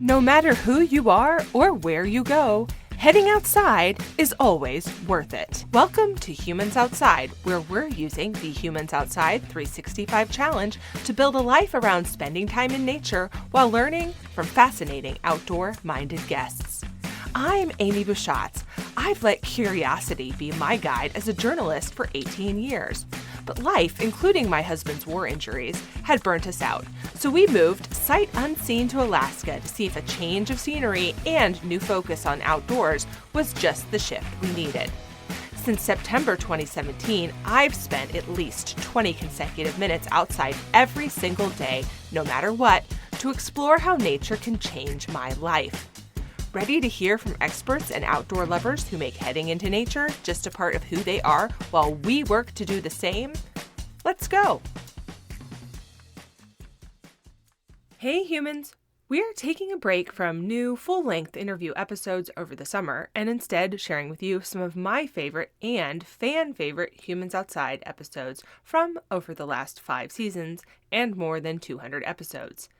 No matter who you are or where you go, heading outside is always worth it. Welcome to Humans Outside, where we're using the Humans Outside 365 Challenge to build a life around spending time in nature while learning from fascinating outdoor-minded guests. I'm Amy Bouchatz. I've let curiosity be my guide as a journalist for 18 years. But life, including my husband's war injuries, had burnt us out. So we moved sight unseen to Alaska to see if a change of scenery and new focus on outdoors was just the shift we needed. Since September 2017, I've spent at least 20 consecutive minutes outside every single day, no matter what, to explore how nature can change my life. Ready to hear from experts and outdoor lovers who make heading into nature just a part of who they are while we work to do the same? Let's go! Hey humans! We are taking a break from new full-length interview episodes over the summer and instead sharing with you some of my favorite and fan-favorite Humans Outside episodes from over the last 5 seasons and more than 200 episodes.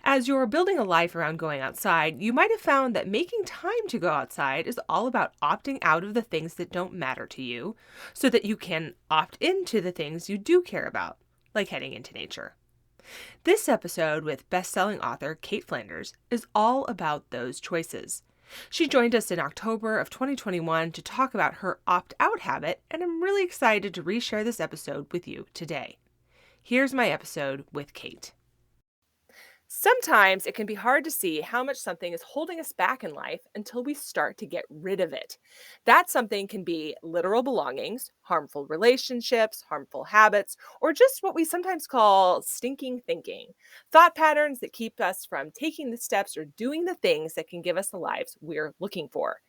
As you're building a life around going outside, you might have found that making time to go outside is all about opting out of the things that don't matter to you so that you can opt into the things you do care about, like heading into nature. This episode with best-selling author Cait Flanders is all about those choices. She joined us in October of 2021 to talk about her opt-out habit, and I'm really excited to reshare this episode with you today. Here's my episode with Cait. Sometimes it can be hard to see how much something is holding us back in life until we start to get rid of it. That something can be literal belongings, harmful relationships, harmful habits, or just what we sometimes call stinking thinking. Thought patterns that keep us from taking the steps or doing the things that can give us the lives we're looking for.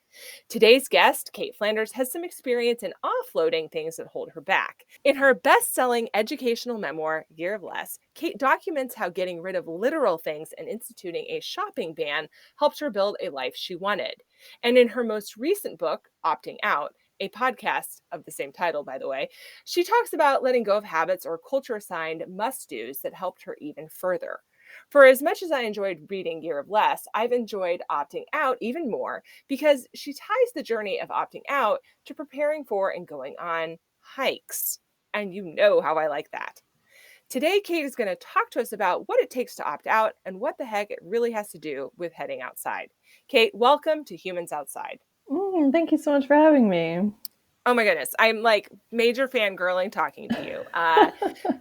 Today's guest, Cait Flanders, has some experience in offloading things that hold her back. In her best-selling educational memoir, Year of Less, Cait documents how getting rid of literal things and instituting a shopping ban helped her build a life she wanted. And in her most recent book, Opting Out, a podcast of the same title, by the way, she talks about letting go of habits or culture-assigned must-dos that helped her even further. For as much as I enjoyed reading Year of Less, I've enjoyed Opting Out even more because she ties the journey of opting out to preparing for and going on hikes. And you know how I like that. Today, Cait is going to talk to us about what it takes to opt out and what the heck it really has to do with heading outside. Cait, welcome to Humans Outside. Thank you so much for having me. Oh my goodness. I'm like major fangirling talking to you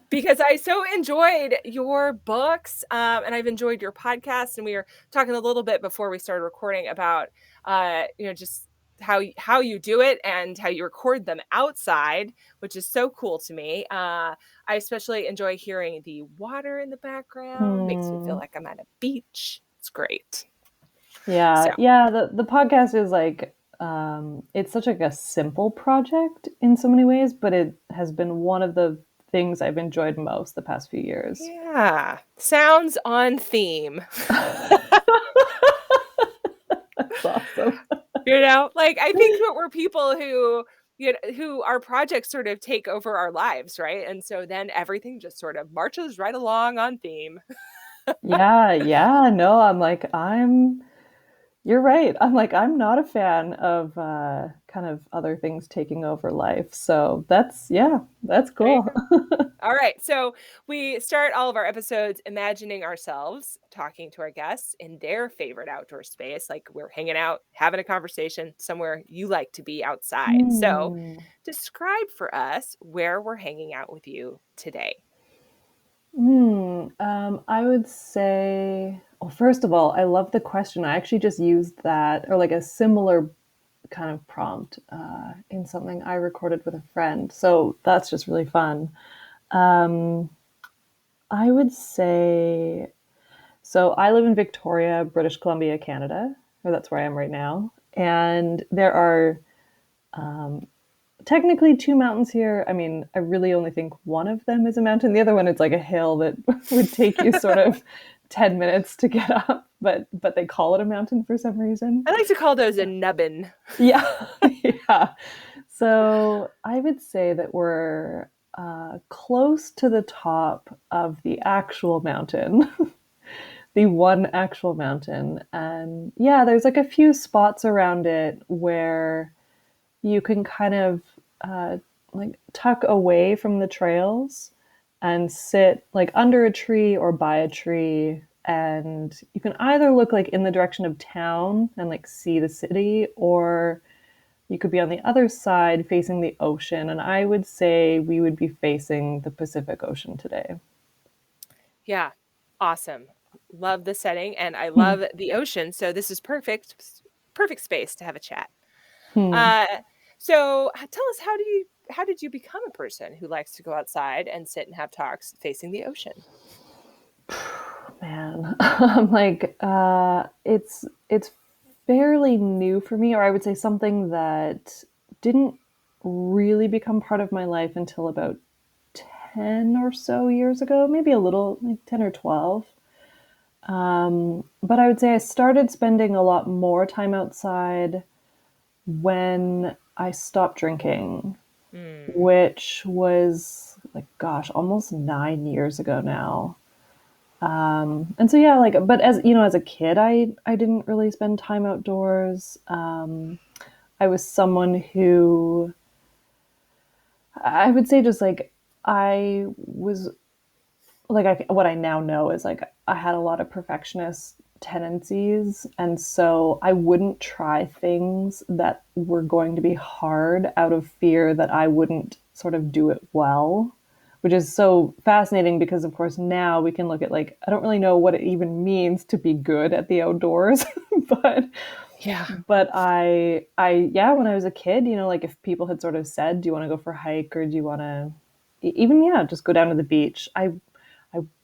because I so enjoyed your books and I've enjoyed your podcast. And we were talking a little bit before we started recording about, just how you do it and how you record them outside, which is so cool to me. I especially enjoy hearing the water in the background. Makes me feel like I'm at a beach. It's great. Yeah, the podcast is like it's such like a simple project in so many ways, but it has been one of the things I've enjoyed most the past few years. Yeah, sounds on theme. That's awesome. I think that we're people who our projects sort of take over our lives, right? And so then everything just sort of marches right along on theme. Yeah, no, you're right. I'm not a fan of kind of other things taking over life. So that's cool. All right. So we start all of our episodes imagining ourselves talking to our guests in their favorite outdoor space, like we're hanging out, having a conversation somewhere you like to be outside. So describe for us where we're hanging out with you today. I would say, well, first of all, I love the question. I actually just used that or like a similar kind of prompt in something I recorded with a friend. So that's just really fun. Um, I would say, so I live in Victoria, British Columbia, Canada, or that's where I am right now. And there are technically 2 mountains here. I mean, I really only think one of them is a mountain. The other one is like a hill that would take you sort of 10 minutes to get up, but they call it a mountain for some reason. I like to call those a nubbin. Yeah. Yeah. So I would say that we're close to the top of the actual mountain. the one actual mountain. And yeah, there's like a few spots around it where you can kind of uh, like tuck away from the trails and sit like under a tree or by a tree. And you can either look like in the direction of town and like see the city, or you could be on the other side facing the ocean. And I would say we would be facing the Pacific Ocean today. Yeah. Awesome. Love the setting and I Hmm. love the ocean. So this is perfect space to have a chat. Hmm. Uh, so tell us how did you become a person who likes to go outside and sit and have talks facing the ocean? Man, I'm like, it's fairly new for me, or I would say something that didn't really become part of my life until about 10 or so years ago, maybe a little, like 10 or 12. But I would say I started spending a lot more time outside when I stopped drinking, Hmm. which was like, gosh, almost 9 years ago now. And so yeah, like, but as you know, as a kid, I didn't really spend time outdoors. I was someone who I would say just like I was like what I now know is like I had a lot of perfectionist tendencies, and so I wouldn't try things that were going to be hard out of fear that I wouldn't sort of do it well, which is so fascinating because of course now we can look at like I don't really know what it even means to be good at the outdoors, but Yeah. I yeah, when I was a kid, you know, like if people had sort of said, "Do you want to go for a hike or do you want to even yeah, just go down to the beach?" I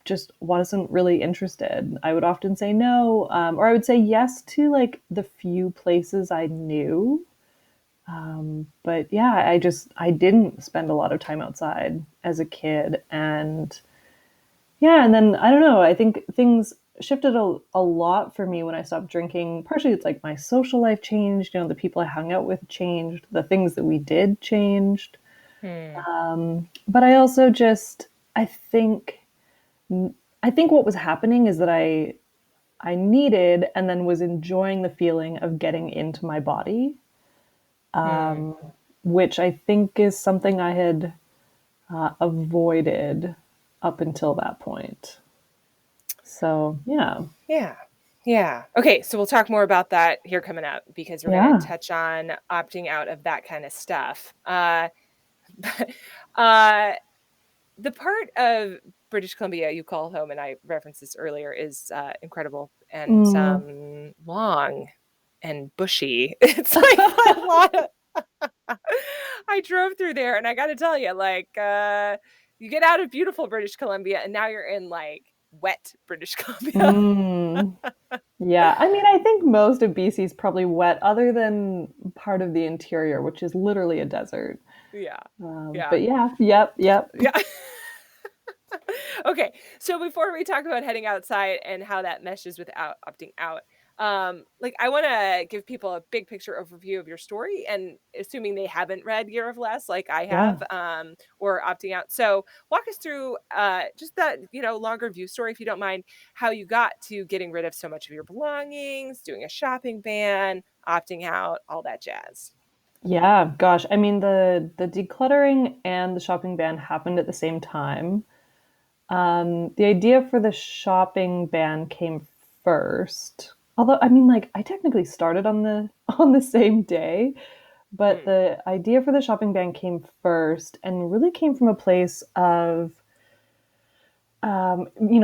just wasn't really interested. I would often say no, or I would say yes to like the few places I knew. But yeah, I didn't spend a lot of time outside as a kid, and yeah, and then I don't know. I think things shifted a lot for me when I stopped drinking. Partially, it's like my social life changed. You know, the people I hung out with changed. The things that we did changed. Hmm. But I also just I think I think what was happening is that I needed and then was enjoying the feeling of getting into my body, Hmm. which I think is something I had avoided up until that point. So yeah, Yeah. Yeah. Okay, so we'll talk more about that here coming up because we're going to yeah. touch on opting out of that kind of stuff. uh the part of British Columbia you call home, and I referenced this earlier, is incredible and Mm, long and bushy. It's like a lot of. I drove through there, and I got to tell you, like, you get out of beautiful British Columbia, and now you're in like wet British Columbia. mm. Yeah, I mean, I think most of BC is probably wet, other than part of the interior, which is literally a desert. Yeah, yeah, But yeah, yep, yep. yeah. Okay, so before we talk about heading outside and how that meshes with opting out, like I want to give people a big picture overview of your story, and assuming they haven't read Year of Less like I Yeah. have, or opting out. So walk us through just that longer view story, if you don't mind, how you got to getting rid of so much of your belongings, doing a shopping ban, opting out, all that jazz. Yeah, gosh. I mean, the decluttering and the shopping ban happened at the same time. The idea for the shopping ban came first. Although, I mean, like, I technically started on the on the same day, but Mm, the idea for the shopping ban came first and really came from a place of,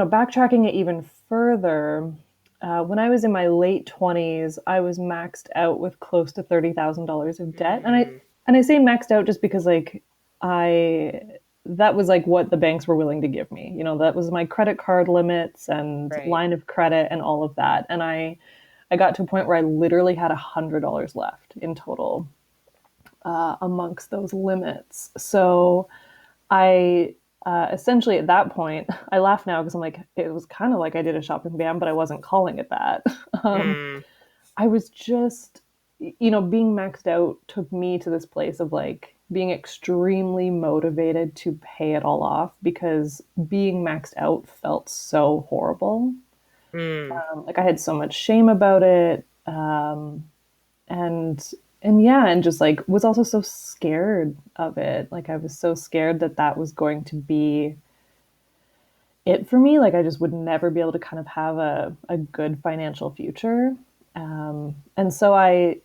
backtracking it even further. When I was in my late 20s, I was maxed out with close to $30,000 of debt, and I mm, and I say maxed out just because like I that was like what the banks were willing to give me. You know, that was my credit card limits and right. line of credit and all of that. And I got to a point where I literally had $100 left in total amongst those limits. So I essentially at that point, I laugh now because I'm like, it was kind of like I did a shopping ban, but I wasn't calling it that. um, Mm, I was just, being maxed out took me to this place of like being extremely motivated to pay it all off because being maxed out felt so horrible. Mm. Like I had so much shame about it. And yeah, and just like was also so scared of it. Like I was so scared that that was going to be it for me. Like I just would never be able to kind of have a good financial future. And so I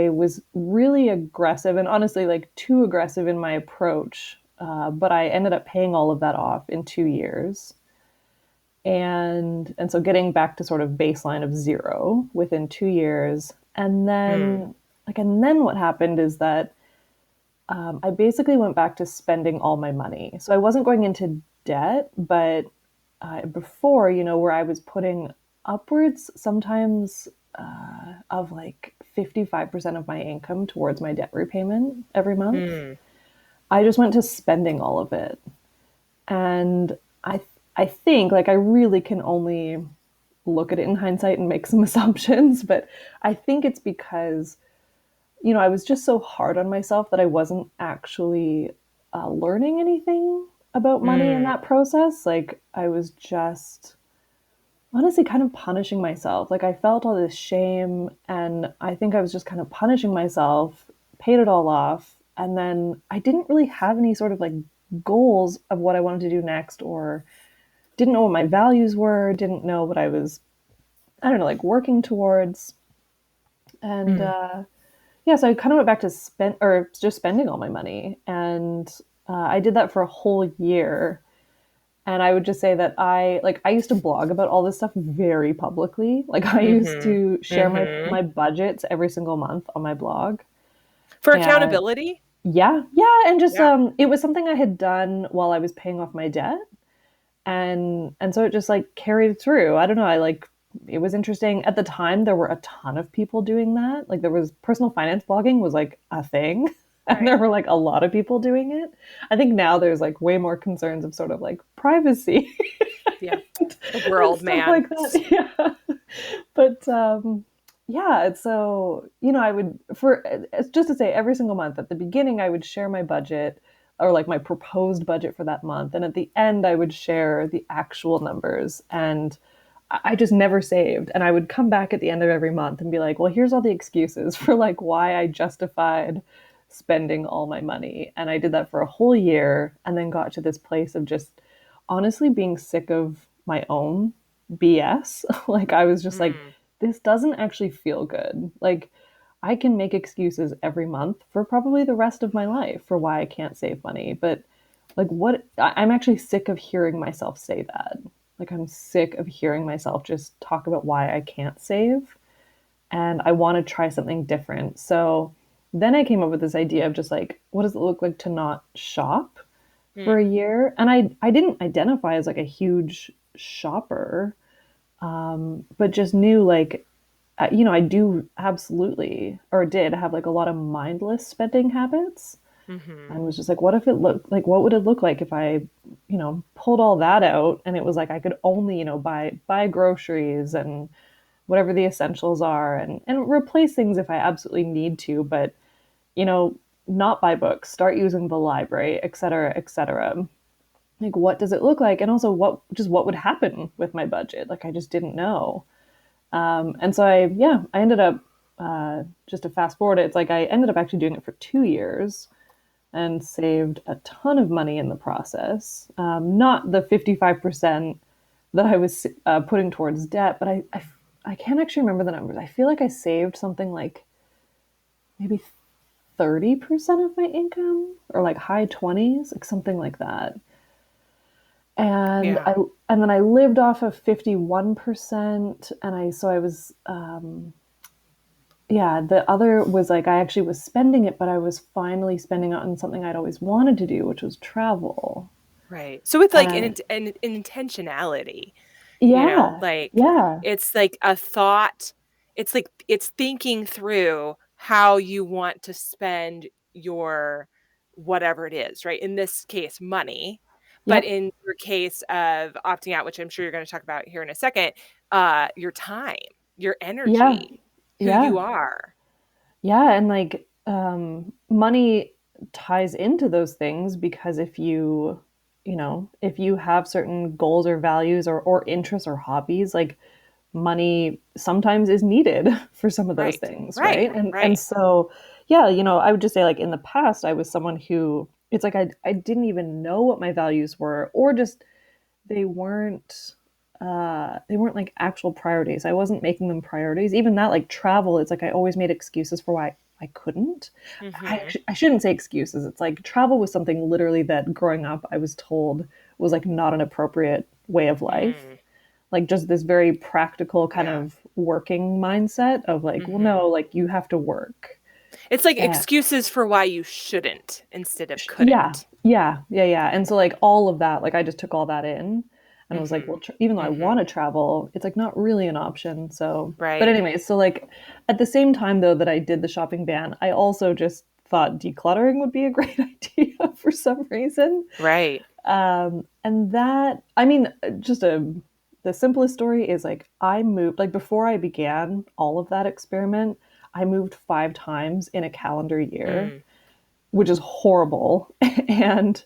was really aggressive and honestly like too aggressive in my approach. But I ended up paying all of that off in 2 years. And so getting back to sort of baseline of zero within 2 years. Mm. And then what happened is that I basically went back to spending all my money. So I wasn't going into debt, but before, where I was putting upwards sometimes of like 55% of my income towards my debt repayment every month, Mm. I just went to spending all of it. And I think like I really can only look at it in hindsight and make some assumptions, but I think it's because I was just so hard on myself that I wasn't actually learning anything about money in Mm. that process. Like, I was just honestly kind of punishing myself. Like, I felt all this shame, and I think I was just kind of punishing myself, paid it all off, and then I didn't really have any sort of like goals of what I wanted to do next, or didn't know what my values were, didn't know what I was, I don't know, like working towards. And Mm. yeah, so I kind of went back to spend or just spending all my money, and I did that for a whole year. And I would just say that I used to blog about all this stuff very publicly. Like I used Mhm. to share Mhm. my budgets every single month on my blog. For And accountability? yeah, yeah, and just Yeah. it was something I had done while I was paying off my debt, and so it just like carried through. I don't know, I like it was interesting at the time. There were a ton of people doing that. Like there was personal finance blogging was like a thing, and Right. there were like a lot of people doing it. I think now there's like way more concerns of sort of like privacy Yeah. The and world, stuff man. like that. Yeah, but yeah, so I would for it's just to say every single month at the beginning I would share my budget or like my proposed budget for that month, and at the end I would share the actual numbers. And I just never saved, and I would come back at the end of every month and be like, well, here's all the excuses for like why I justified spending all my money. And I did that for a whole year, and then got to this place of just honestly being sick of my own BS. Like I was just like, Mm. this doesn't actually feel good. Like I can make excuses every month for probably the rest of my life for why I can't save money. But like what I'm actually sick of hearing myself say that. Like I'm sick of hearing myself just talk about why I can't save, and I want to try something different. So then I came up with this idea of just like, what does it look like to not shop for Mm. a year? And I didn't identify as like a huge shopper, but just knew like, I do absolutely or did have like a lot of mindless spending habits, and Mhm. was just like, what if it looked like, what would it look like if I, pulled all that out, and it was like I could only, buy groceries and whatever the essentials are, and replace things if I absolutely need to, but you know, not buy books, start using the library, et cetera, et cetera. Like, what does it look like? And also, what would happen with my budget? Like, I just didn't know. And so I ended up, just to fast forward it, it's like I ended up actually doing it for 2 years and saved a ton of money in the process. Not the 55% that I was putting towards debt, but I can't actually remember the numbers. I feel like I saved something like maybe 30% of my income, or like high 20s, like something like that. And Yeah. I and then I lived off of 51%, and I was yeah, the other was like I actually was spending it, but I was finally spending it on something I'd always wanted to do, which was travel. Right. So with like And an intentionality, yeah, like yeah, it's like a thought, it's thinking through how you want to spend your whatever it is, right? In this case, money. But yep, in your case of opting out, which I'm sure you're going to talk about here in a second, your time, your yeah, energy, who you yeah, are. yeah. And like money ties into those things because if you have certain goals or values or interests or hobbies, like money sometimes is needed for some of those Right. things, Right. right? And Right. so yeah, I would just say like in the past I was someone who it's like I didn't even know what my values were or just they weren't they weren't like actual priorities. I wasn't making them priorities. Even that like travel, it's like I always made excuses for why I couldn't. Mhm. I shouldn't say excuses. It's like travel was something literally that growing up I was told was like not an appropriate way of life. Mm. Like just this very practical kind Yeah. of working mindset of like, well, Mhm. no, like you have to work. It's like And excuses for why you shouldn't instead of yeah, couldn't. yeah. And so like all of that, like I just took all that in and was like, well, Mhm. even though I want Mhm. to travel, it's like not really an option. So, but Right. anyway, so like at the same time though that I did the shopping ban, I also just thought decluttering would be a great idea for some reason. Right. And that, I mean, just the simplest story is like I moved, like before I began all of that experiment, I moved 5 times in a calendar year, Mm. which is horrible. and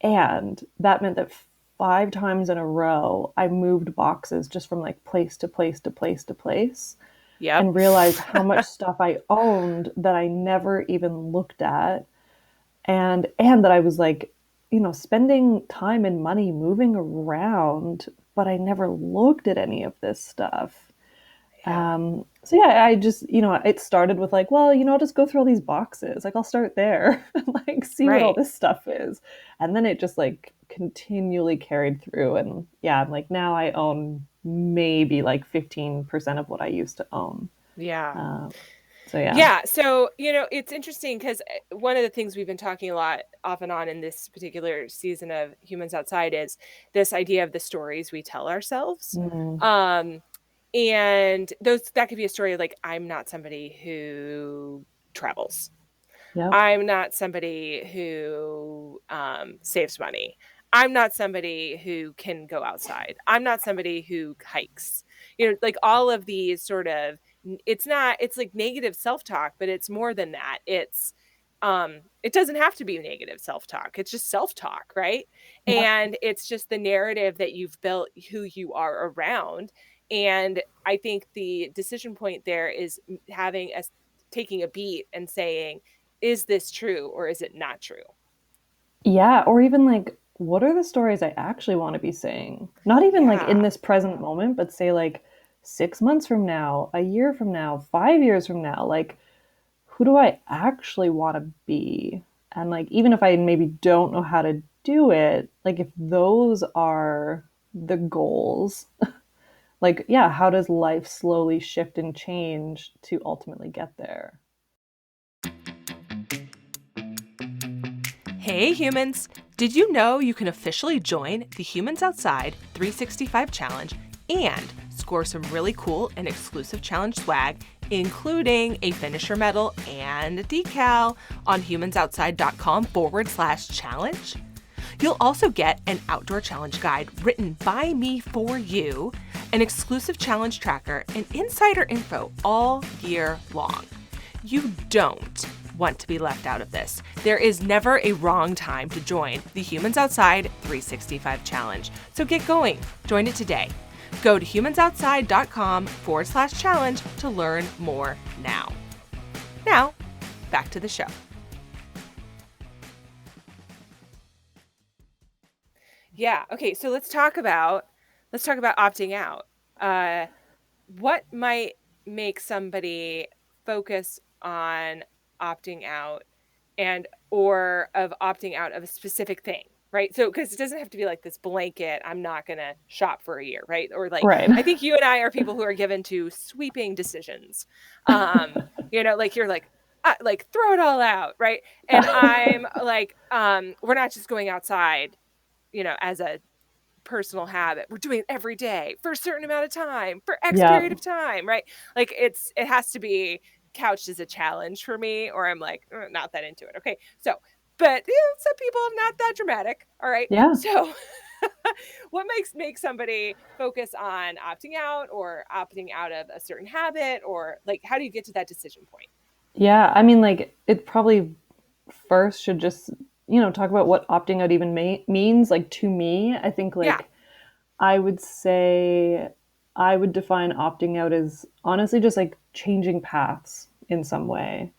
and that meant that 5 times in a row, I moved boxes just from like place to place to place to place Yep. and realized how much stuff I owned that I never even looked at and that I was like, spending time and money moving around, but I never looked at any of this stuff. Yeah. So yeah, I just, it started with like, well, I'll just go through all these boxes. Like I'll start there and like see what all Right. this stuff is. And then it just like continually carried through. And yeah, I'm like now I own maybe like 15% of what I used to own. Yeah. Um, so yeah. Yeah, so, it's interesting because one of the things we've been talking a lot off and on in this particular season of Humans Outside is this idea of the stories we tell ourselves. Mm, Um, and those that could be a story like, I'm not somebody who travels. yep. I'm not somebody who, saves money. I'm not somebody who can go outside. I'm not somebody who hikes. Like all of these sort of it's like negative self-talk, but it's more than that. It doesn't have to be negative self-talk. It's just self-talk, right? Yep. And it's just the narrative that you've built who you are around. And I think the decision point there is having us taking a beat and saying, is this true or is it not true? Yeah, or even like, what are the stories I actually want to be saying? Not even like in Yeah. this present moment, but say like 6 months from now, a year from now, 5 years from now. Like, who do I actually want to be? And like, even if I maybe don't know how to do it, like, if those are the goals, like, yeah, how does life slowly shift and change to ultimately get there? Hey humans! Did you know you can officially join the Humans Outside 365 Challenge and score some really cool and exclusive challenge swag, including a finisher medal and a decal on humansoutside.com/challenge? You'll also get an outdoor challenge guide written by me for you, an exclusive challenge tracker, and insider info all year long. You don't want to be left out of this. There is never a wrong time to join the Humans Outside 365 Challenge. So get going. Join it today. Go to humansoutside.com/challenge to learn more now. Now, back to the show. Yeah. Okay. So let's talk about opting out. Uh, what might make somebody focus on opting out and or of opting out of a specific thing, right? So because it doesn't have to be like this blanket, I'm not gonna shop for a year, right? Or like Right. I think you and I are people who are given to sweeping decisions. Like you're like throw it all out, right? And I'm like, we're not just going outside, as a personal habit. We're doing it every day for a certain amount of time, for X Yeah. period of time, right? Like it has to be couched as a challenge for me, or I'm like not that into it. Okay, so but some people are not that dramatic. All right, Yeah. so what makes somebody focus on opting out or opting out of a certain habit, or like how do you get to that decision point? Yeah. I mean, like, it probably first should just, talk about what opting out even means. Like, to me, I think, Yeah. like, I would say I would define opting out as honestly just like changing paths in some way.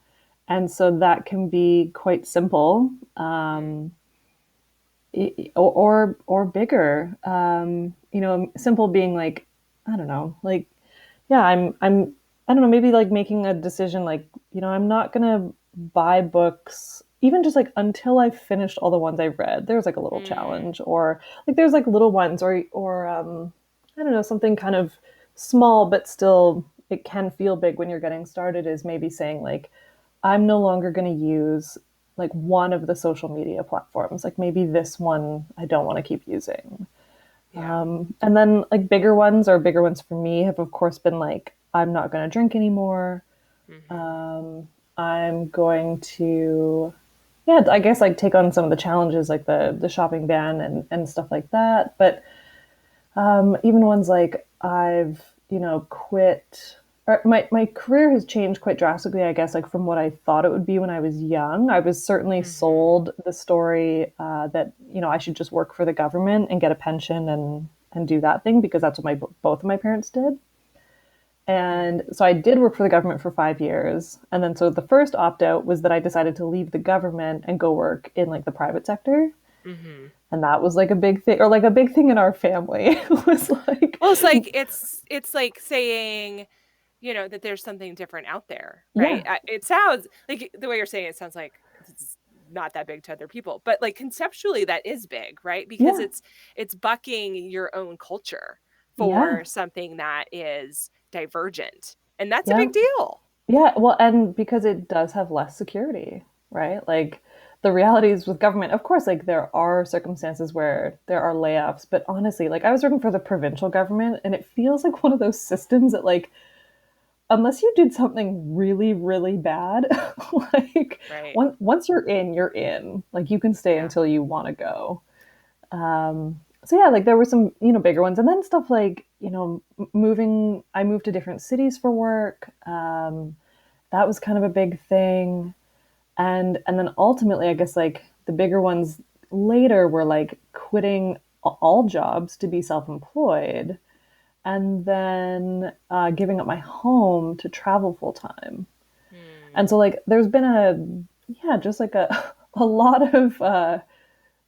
And so that can be quite simple, Mm. or bigger. Simple being like, I don't know, like, yeah, I don't know, maybe like making a decision like, I'm not gonna buy books even just like until I've finished all the ones I've read. There's like a little Mm. challenge, or like there's like little ones, or I don't know, something kind of small, but still it can feel big when you're getting started, is maybe saying like, I'm no longer going to use like one of the social media platforms. Like maybe this one I don't want to keep using. Yeah. And then like bigger ones for me have of course been like, I'm not going to drink anymore. Hmm. I'm going to, yeah, I guess like take on some of the challenges like the shopping ban and stuff like that. But even ones like I've, quit. Or my career has changed quite drastically, I guess, like from what I thought it would be when I was young. I was certainly Hmm. sold the story that, I should just work for the government and get a pension and do that thing because that's what both of my parents did. And Hmm. so I did work for the government for 5 years. And then so the first opt out was that I decided to leave the government and go work in like the private sector. Hmm. And that was like a big thing, or like a big thing in our family. It was like, Well, it's like saying, that there's something different out there, right? yeah, It sounds like the way you're saying it sounds like it's not that big to other people, but like conceptually that is big, right? Because yeah, it's bucking your own culture yeah, for something that is divergent. And that's a yeah, big deal. yeah. Well, and because it does have less security, right? Like the realities with government, of course, like there are circumstances where there are layoffs, but honestly, like I was working for the provincial government and it feels like one of those systems that like, unless you did something really, really bad, like Right. once you're in, you're in. Like you can stay Yeah. until you want to go. So yeah, like there were some, bigger ones, and then stuff like, moving. I moved to different cities for work. That was kind of a big thing, and then ultimately, I guess like the bigger ones later were like quitting all jobs to be self-employed, and then giving up my home to travel full time. And Hmm. so like there's been just like a a lot of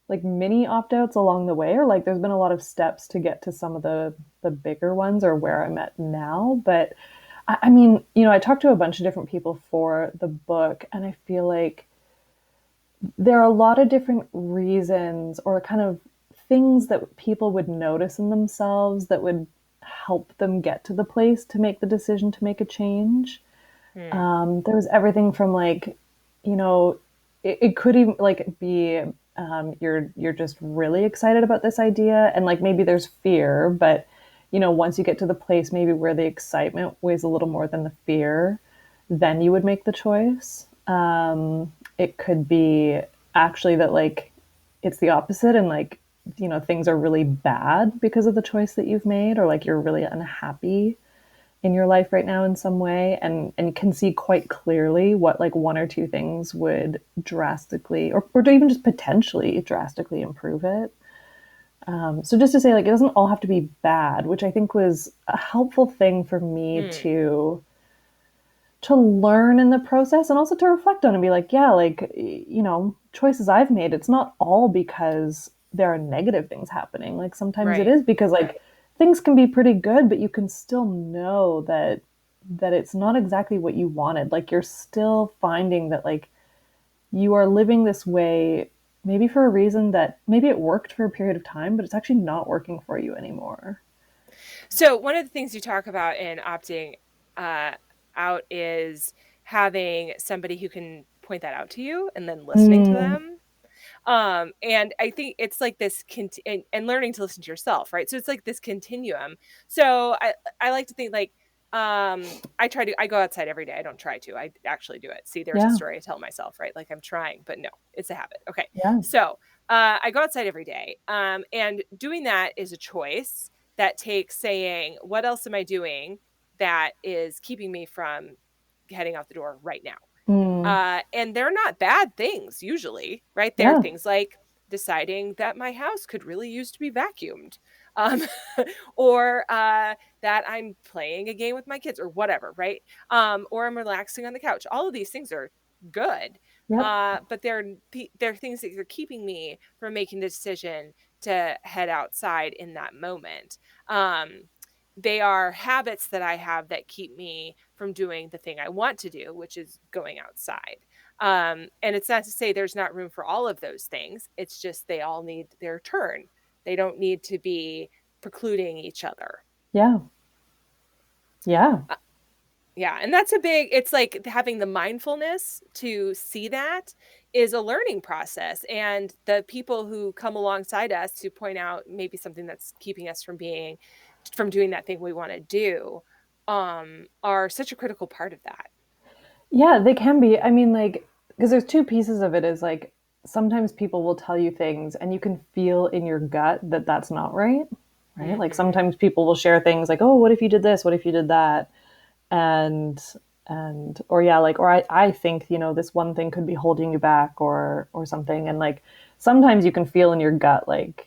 like mini opt outs along the way, or like there's been a lot of steps to get to some of the bigger ones or where I'm at now. But I mean, I talked to a bunch of different people for the book, and I feel like there are a lot of different reasons or kind of things that people would notice in themselves that would help them get to the place to make the decision to make a change. Hmm. There was everything from like, you know, it could even like be you're just really excited about this idea, and like maybe there's fear, but once you get to the place maybe where the excitement weighs a little more than the fear, then you would make the choice. It could be actually that like it's the opposite, and like things are really bad because of the choice that you've made, or like you're really unhappy in your life right now in some way, and can see quite clearly what like one or two things would drastically or even just potentially drastically improve it. So just to say like it doesn't all have to be bad, which I think was a helpful thing for me Hmm. to learn in the process, and also to reflect on and be like, yeah, like choices I've made, it's not all because there are negative things happening. Like sometimes it Right. is because like things can be pretty good, but you can still know that it's not exactly what you wanted. Like you're still finding that like you are living this way maybe for a reason that maybe it worked for a period of time, but it's actually not working for you anymore. So one of the things you talk about in opting uh, out is having somebody who can point that out to you and then listening to Mm, them. And I think it's like this and learning to listen to yourself, right? So it's like this continuum. So I like to think like I go outside every day. I don't try to. I actually do it. See, there's a yeah, story I tell myself, right? Like I'm trying, but no, it's a habit. Okay. yeah. So I go outside every day. And doing that is a choice that takes saying, what else am I doing that is keeping me from heading out the door right now? Mm, And they're not bad things usually, right? There are yeah, things like deciding that my house could really use to be vacuumed. Um, or that I'm playing a game with my kids or whatever, right? Or I'm relaxing on the couch. All of these things are good. Yep. But they're things that are keeping me from making the decision to head outside in that moment. Um, they are habits that I have that keep me from doing the thing I want to do, which is going outside. And it's not to say there's not room for all of those things. It's just they all need their turn. They don't need to be precluding each other. Yeah. Yeah. Uh, yeah, and that's a big, it's like having the mindfulness to see that is a learning process. And the people who come alongside us to point out maybe something that's keeping us from doing that thing we want to do are such a critical part of that. Yeah, they can be. I mean, like, because there's two pieces of it is like sometimes people will tell you things and you can feel in your gut that that's not right. Right. Like Mhm. sometimes people will share things like, oh, what if you did this? What if you did that? And, or yeah, like, or I think, this one thing could be holding you back or something. And like sometimes you can feel in your gut, like,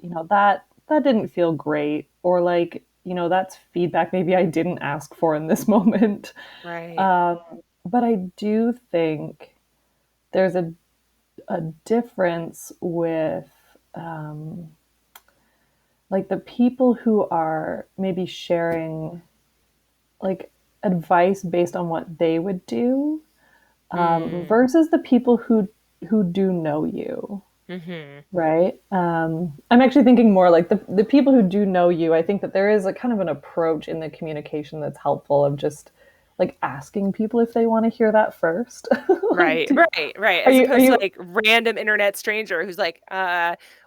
that didn't feel great. Or like, that's feedback maybe I didn't ask for in this moment. Right. Um, but I do think there's a difference with like the people who are maybe sharing like advice based on what they would do Mm. versus the people who do know you, Mhm. right? I'm actually thinking more like the people who do know you. I think that there is a kind of an approach in the communication that's helpful of just like asking people if they want to hear that first. like, Right, right, right. are As you are opposed to you like random internet stranger who's like,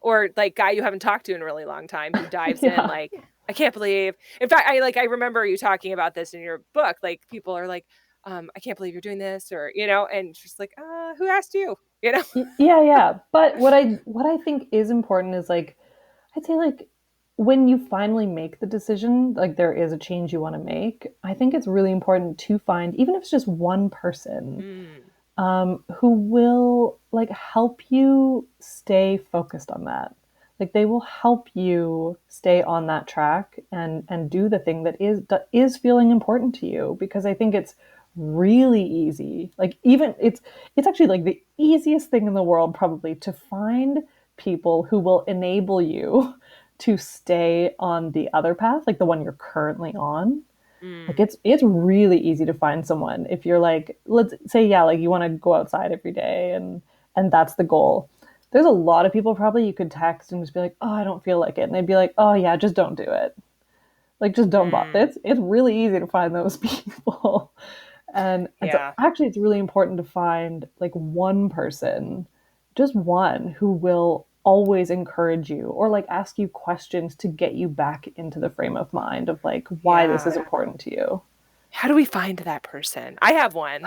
or like guy you haven't talked to in a really long time who dives in yeah. like, I can't believe. In fact, I remember you talking about this in your book. Like people are like, I can't believe you're doing this, or and she's like, who asked you? You know? Yeah, yeah. But what I think is important is like I'd say like when you finally make the decision, like there is a change you want to make, I think it's really important to find, even if it's just one person, Mm, who will like help you stay focused on that. Like they will help you stay on that track and do the thing that is feeling important to you because I think it's really easy. Like even it's actually like the easiest thing in the world probably to find people who will enable you to stay on the other path, like the one you're currently on. Like mm, it's really easy to find someone if you're like, let's say, yeah, like you want to go outside every day and that's the goal. There's a lot of people probably you could text and just be like, oh, I don't feel like it. And they'd be like, oh yeah, just don't do it. Like just don't bother. mm. It's really easy to find those people. And so Yeah, actually it's really important to find like one person, just one who will always encourage you or like ask you questions to get you back into the frame of mind of like why this is yeah. important to you. How do we find that person? I have one,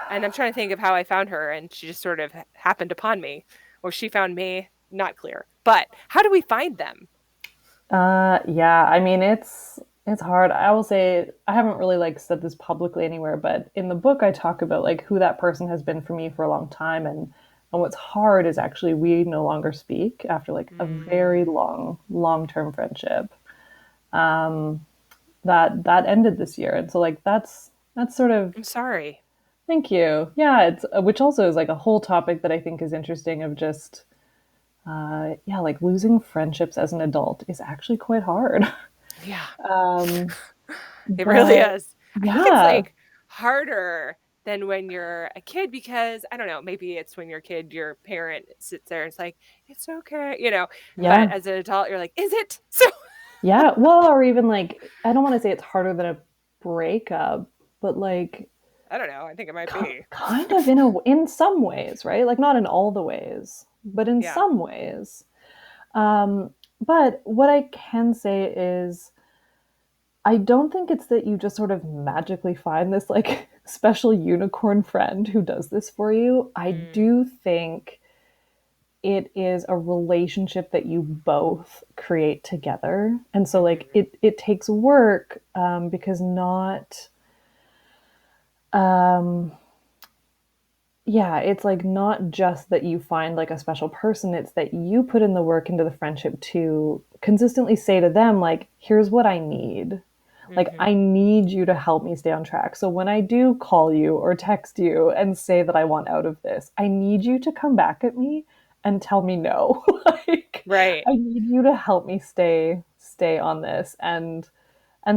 and I'm trying to think of how I found her, and she just sort of happened upon me, or she found me. Not clear, but how do we find them? Yeah, I mean it's hard. I will say I haven't really like said this publicly anywhere, but in the book I talk about like who that person has been for me for a long time and what's hard is actually we no longer speak after like a very Mm, long-term friendship. That ended this year. And so like that's sort of I'm sorry. thank you. Yeah, it's which also is like a whole topic that I think is interesting of just yeah, like losing friendships as an adult is actually quite hard. Yeah, Um, it really but is. I think it's yeah, like harder than when you're a kid because I don't know, maybe it's when you're a kid, your parent sits there and it's like, it's okay, but yeah, as an adult, you're like, is it? So yeah. Well, or even like, I don't want to say it's harder than a breakup, but like I don't know. I think it might be. kind of in some ways, right? Like not in all the ways, but in Yeah. some ways. Um, but what I can say is I don't think it's that you just sort of magically find this like special unicorn friend who does this for you. I Mm, do think it is a relationship that you both create together. And so like hmm it takes work because not um yeah, it's like not just that you find like a special person, it's that you put in the work into the friendship to consistently say to them, like, here's what I need. Like, Hmm. I need you to help me stay on track. So when I do call you or text you and say that I want out of this, I need you to come back at me and tell me no. Like, Right. I need you to help me stay on this. And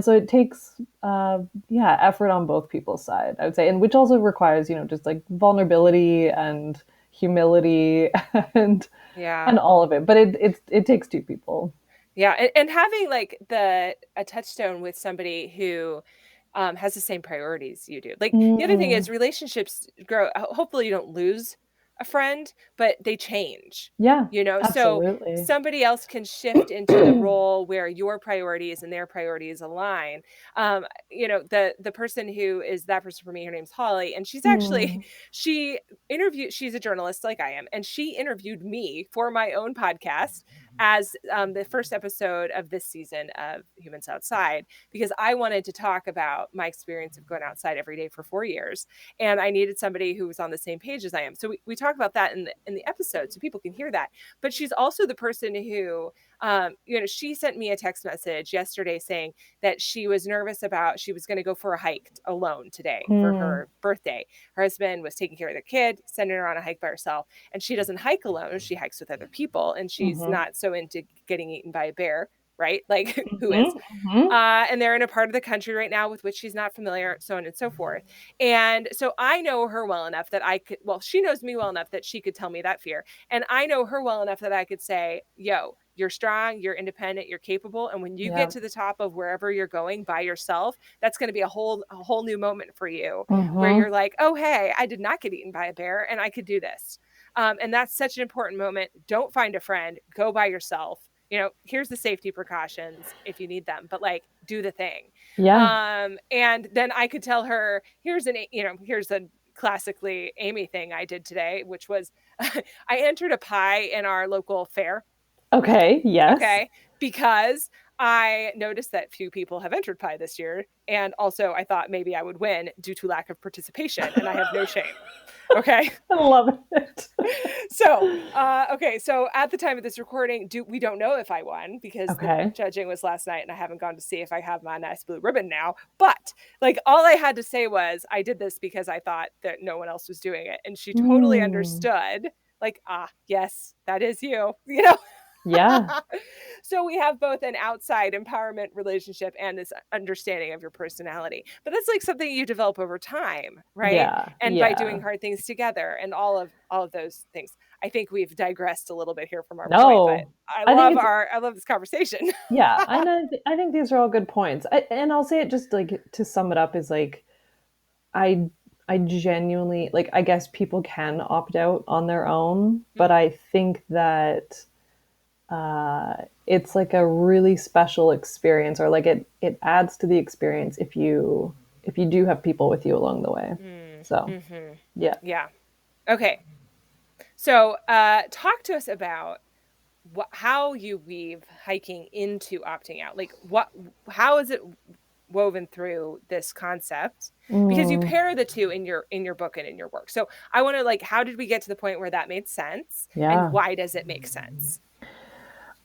so it takes yeah, effort on both people's side, I would say, and which also requires, just like vulnerability and humility and Yeah. all of it. But it takes two people. Yeah, and having like the a touchstone with somebody who has the same priorities you do. Like the other thing Mm, is relationships grow. Hopefully, you don't lose a friend, but they change. yeah, So absolutely. somebody else can shift into the role where your priorities and their priorities align. The person who is that person for me, her name's Holly, and she's actually Mm, she interviewed. She's a journalist like I am, and she interviewed me for my own podcast as the first episode of this season of Humans Outside because I wanted to talk about my experience of going outside every day for 4 years, and I needed somebody who was on the same page as I am. So we talk about that in the episode, so people can hear that. But she's also the person who, she sent me a text message yesterday saying that she was nervous about she was going to go for a hike alone today for mm, her birthday. Her husband was taking care of the kid, sending her on a hike by herself, and she doesn't hike alone. She hikes with other people, and she's mhm, not so into getting eaten by a bear, right? Like, who mhm, is? mhm. And they're in a part of the country right now with which she's not familiar, so on and so forth. And so I know her well enough that she knows me well enough that she could tell me that fear. And I know her well enough that I could say, yo, you're strong, you're independent, you're capable. And when you get Yeah. to the top of wherever you're going by yourself, that's going to be a whole new moment for you where Mhm. you're like, oh, hey, I did not get eaten by a bear and I could do this. And that's such an important moment. Don't find a friend, go by yourself. Here's the safety precautions if you need them, but like do the thing. Yeah. And then I could tell her, here's a classically Amy thing I did today, which was I entered a pie in our local fair. Okay. Yes. Okay. Because I noticed that few people have entered pie this year. And also I thought maybe I would win due to lack of participation. And I have no shame. Okay. I love it. So at the time of this recording, we don't know if I won because the Okay. judging was last night and I haven't gone to see if I have my nice blue ribbon now. But like all I had to say was I did this because I thought that no one else was doing it. And she totally Mm. understood, like, yes, that is you. Yeah. So we have both an outside empowerment relationship and this understanding of your personality. But that's like something you develop over time, right? Yeah. And by doing Yeah. hard things together and all of those things. I think we've digressed a little bit here from our point, but No. I think it's I love this conversation. yeah, I think these are all good points. And I'll say it just like to sum it up is like I I genuinely like I guess people can opt out on their own, but I think that it's like a really special experience or like it adds to the experience if you do have people with you along the way. So, Mm-hmm. yeah. Yeah. Okay. So, talk to us about how you weave hiking into opting out. Like, how is it woven through this concept? Because you Mm, pair the two in your book and in your work. So, I want to like, how did we get to the point where that made sense, and yeah. why does it make sense?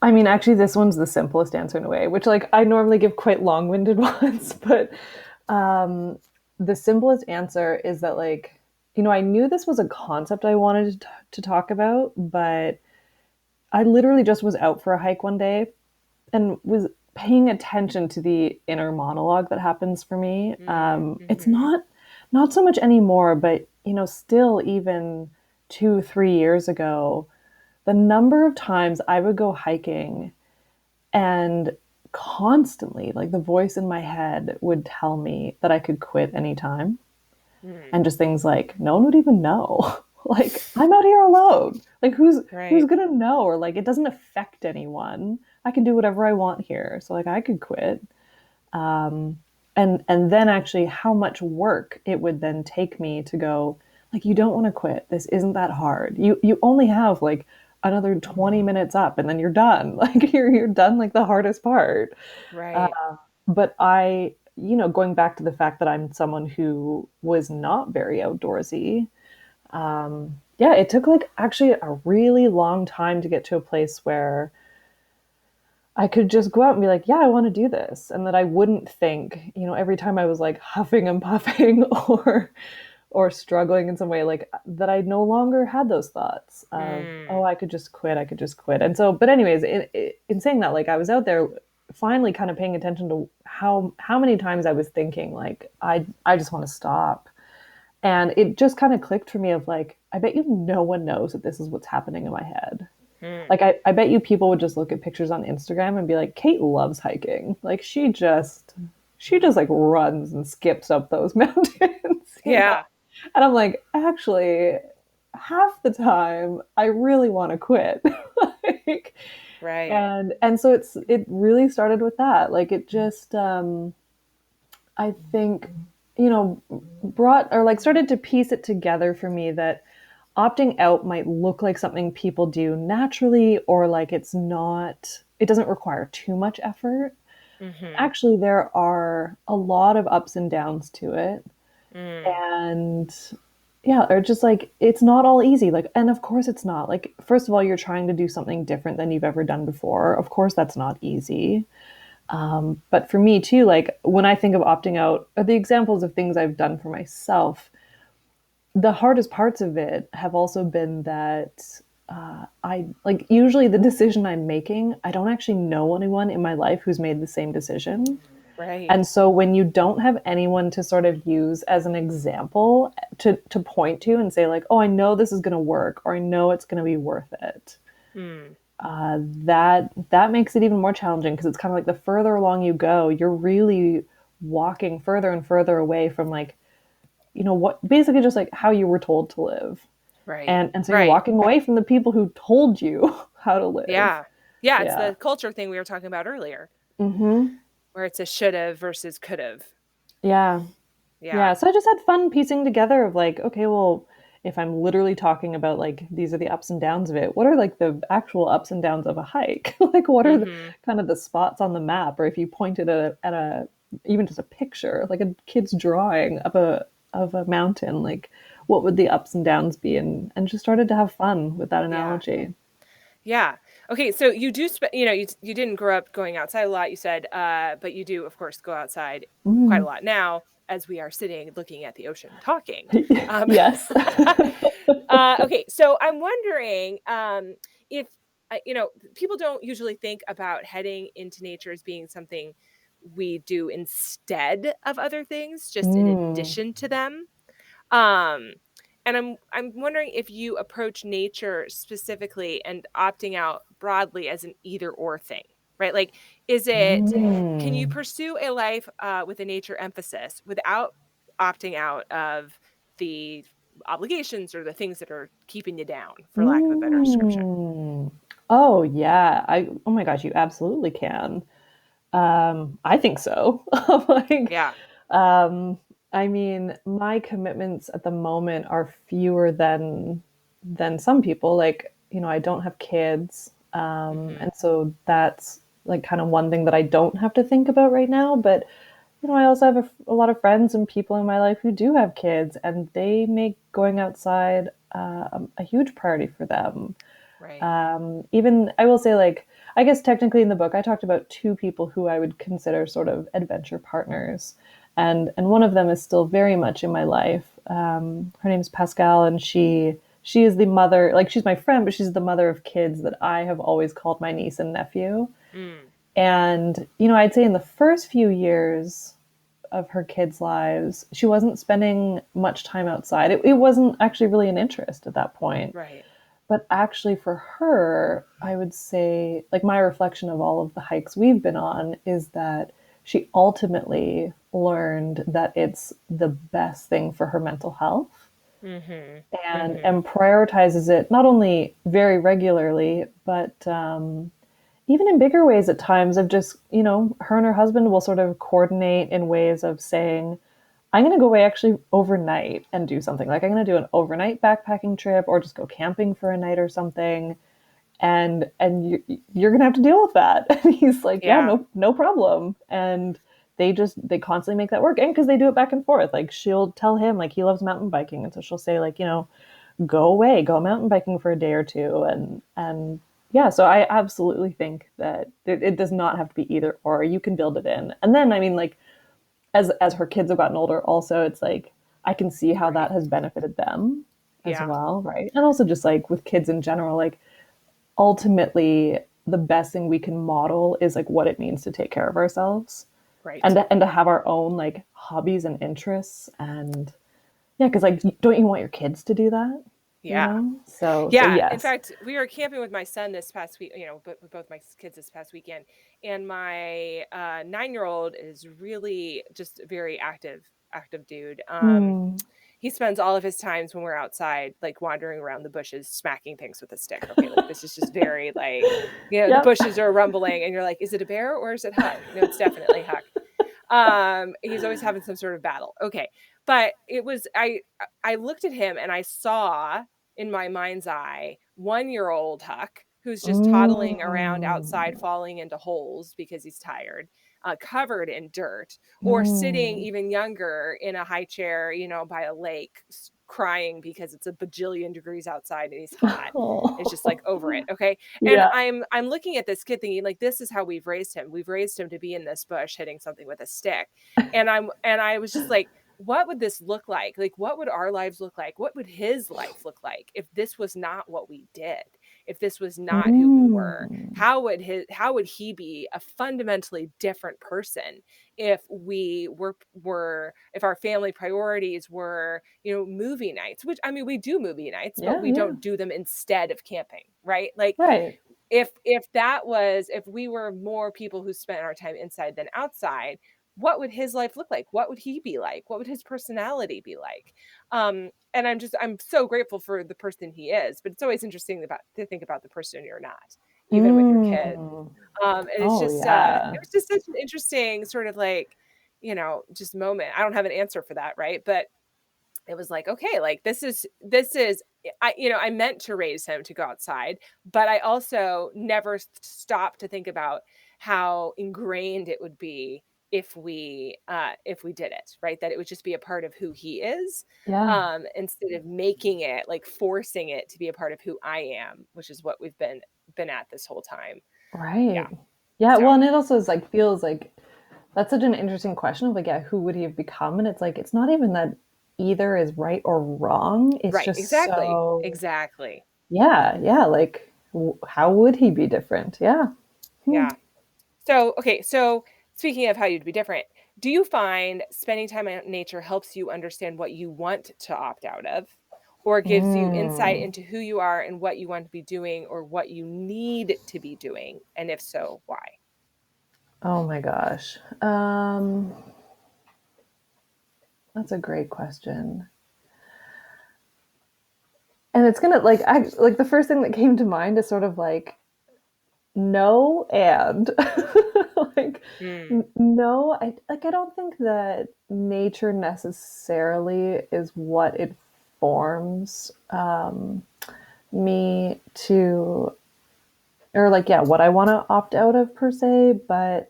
I mean, actually, this one's the simplest answer in a way, which like I normally give quite long-winded ones, but um, the simplest answer is that like I knew this was a concept I wanted to talk about, but I literally just was out for a hike one day and was paying attention to the inner monologue that happens for me. It's Mm-hmm. not so much anymore, but still even 2 3 years ago, the number of times I would go hiking and constantly, like the voice in my head would tell me that I could quit anytime. Mm. And just things like, no one would even know. Like, I'm out here alone. Like who's Right. gonna know? Or like it doesn't affect anyone. I can do whatever I want here. So like I could quit. And then actually how much work it would then take me to go, like, you don't want to quit. This isn't that hard. You only have like another 20 minutes up and then you're done. Like you're done like the hardest part. Right. But going back to the fact that I'm someone who was not very outdoorsy, Yeah, it took like actually a really long time to get to a place where I could just go out and be like, yeah, I want to do this. And that I wouldn't think, every time I was like huffing and puffing or struggling in some way, like that I no longer had those thoughts of, oh, Mm. I could just quit, I could just quit. And so, but anyways, in saying that, like I was out there finally kind of paying attention to how many times I was thinking like I just want to stop. And it just kind of clicked for me of like, I bet you no one knows that this is what's happening in my head. Mm. Like I bet you people would just look at pictures on Instagram and be like, Cait loves hiking. Like she just like runs and skips up those mountains. Yeah. And I'm like, actually, half the time I really want to quit. like, Right. and so it really started with that. Like it just I think, brought or like started to piece it together for me that opting out might look like something people do naturally or like it doesn't require too much effort. Mhm. Actually, there are a lot of ups and downs to it. Mm. And yeah, or just like it's not all easy. Like, and of course it's not. Like, first of all, you're trying to do something different than you've ever done before. Of course, that's not easy. But for me too, like when I think of opting out, or the examples of things I've done for myself, the hardest parts of it have also been that I like usually the decision I'm making, I don't actually know anyone in my life who's made the same decision. Right. And so when you don't have anyone to sort of use as an example to point to and say like, oh, I know this is going to work, or I know it's going to be worth it, Mm. that makes it even more challenging because it's kind of like the further along you go, you're really walking further and further away from like, what basically just like how you were told to live. Right. And so you're Right. walking away from the people who told you how to live. Yeah. Yeah, it's Yeah. the culture thing we were talking about earlier, Mhm. where it's a should've versus could've. Yeah. Yeah. Yeah, so I just had fun piecing together of like, okay, well, if I'm literally talking about like these are the ups and downs of it, what are like the actual ups and downs of a hike? Like what are the Mhm. kind of the spots on the map, or if you pointed at a even just a picture, like a kid's drawing of a mountain, like what would the ups and downs be, and just started to have fun with that Yeah. analogy. Yeah. Okay, so you do you didn't grow up going outside a lot, you said, but you do, of course, go outside quite a Mm. lot now as we are sitting looking at the ocean talking. Um, Yes. okay, so I'm wondering, if, people don't usually think about heading into nature as being something we do instead of other things, just in Mm. addition to them. Um, and I'm wondering if you approach nature specifically and opting out broadly as an either or thing, right? Like, is it can you Mm. pursue a life with a nature emphasis without opting out of the obligations or the things that are keeping you down, for lack of a better description? Mm. Oh yeah. Oh my gosh, you absolutely can. I think so. Like, Yeah. um, I mean, my commitments at the moment are fewer than some people. Like, I don't have kids. Hmm. And so that's like kind of one thing that I don't have to think about right now. But I also have a lot of friends and people in my life who do have kids, and they make going outside a huge priority for them. Right. Even I will say, like, I guess technically in the book, I talked about two people who I would consider sort of adventure partners, and one of them is still very much in my life. Her name's Pascal, and she is the mother. Like, she's my friend, but she's the mother of kids that I have always called my niece and nephew. Mm. And I'd say in the first few years of her kids' lives, she wasn't spending much time outside. It wasn't actually really an interest at that point. Right. But actually, for her, I would say, like, my reflection of all of the hikes we've been on is that she ultimately learned that it's the best thing for her mental health Hmm. and Hmm. and prioritizes it not only very regularly, but even in bigger ways at times of just, her and her husband will sort of coordinate in ways of saying, I'm going to go away actually overnight and do something. Like, I'm going to do an overnight backpacking trip or just go camping for a night or something. And you're going to have to deal with that. And he's like, yeah, Yeah. no problem. And they constantly make that work. And because they do it back and forth. Like, she'll tell him, like, he loves mountain biking. And so she'll say, like, go away, go mountain biking for a day or two, and yeah. So I absolutely think that it does not have to be either or. You can build it in, and then I mean, like as her kids have gotten older, also it's like I can see how that Right. has benefited them as Yeah. well, right? And also just like with kids in general, like ultimately the best thing we can model is like what it means to take care of ourselves Right. and to have our own like hobbies and interests and yeah, because like don't you want your kids to do that, you Yeah. know? So Yeah, in yes. fact, we were camping with my son this past week, but with both my kids this past weekend, and my 9-year-old is really just a very active dude. Mm. He spends all of his times when we're outside, like wandering around the bushes, smacking things with a stick. Okay, like this is just very like, the Yep. bushes are rumbling, and you're like, is it a bear or is it Huck? No, it's definitely Huck. He's always having some sort of battle. Okay. But I looked at him and I saw in my mind's eye 1-year-old Huck who's just toddling around outside Mm. falling into holes because he's tired, covered in dirt, or sitting Mm. even younger in a high chair, by a lake crying because it's a bajillion degrees outside and he's hot. It's just like Oh. over it. Okay. And Yeah. I'm looking at this kid thinking like this is how we've raised him. We've raised him to be in this bush hitting something with a stick. And I was just like, what would this look like? Like what would our lives look like? What would his life look like if this was not what we did? If this was not who we were? Mm. How would he be a fundamentally different person if we if our family priorities were, movie nights, which I mean we do movie nights, but Yeah, we yeah. don't do them instead of camping, right? Like Right. if we were more people who spent our time inside than outside, what would his life look like? What would he be like? What would his personality be like? And I'm so grateful for the person he is, but it's always interesting to think about the person you're not, even with your kids. Mm. And Oh, it yeah. was just such an interesting sort of like, just moment. I don't have an answer for that, right? But it was like, okay, like this is I meant to raise him to go outside, but I also never stopped to think about how ingrained it would be if we did it, right? That it would just be a part of who he is, Yeah. instead of making it like forcing it to be a part of who I am, which is what we've been at this whole time. Yeah. Right. Yeah, well, So and it also is like feels like that's such an interesting question of like, yeah, who would he have become? And it's like it's not even that either is right or wrong. It's right, just exactly. so Exactly. yeah, yeah, like how would he be different? Yeah. Hmm. Yeah. So, okay, so speaking of how you'd be different, do you find spending time in nature helps you understand what you want to opt out of, or gives you insight Mm. into who you are and what you want to be doing or what you need to be doing? And if so, why? Oh my gosh. That's a great question. And it's gonna like like the first thing that came to mind is sort of like no and like Mm, no, I don't think that nature necessarily is what informs me to or like yeah, what I want to opt out of per se, but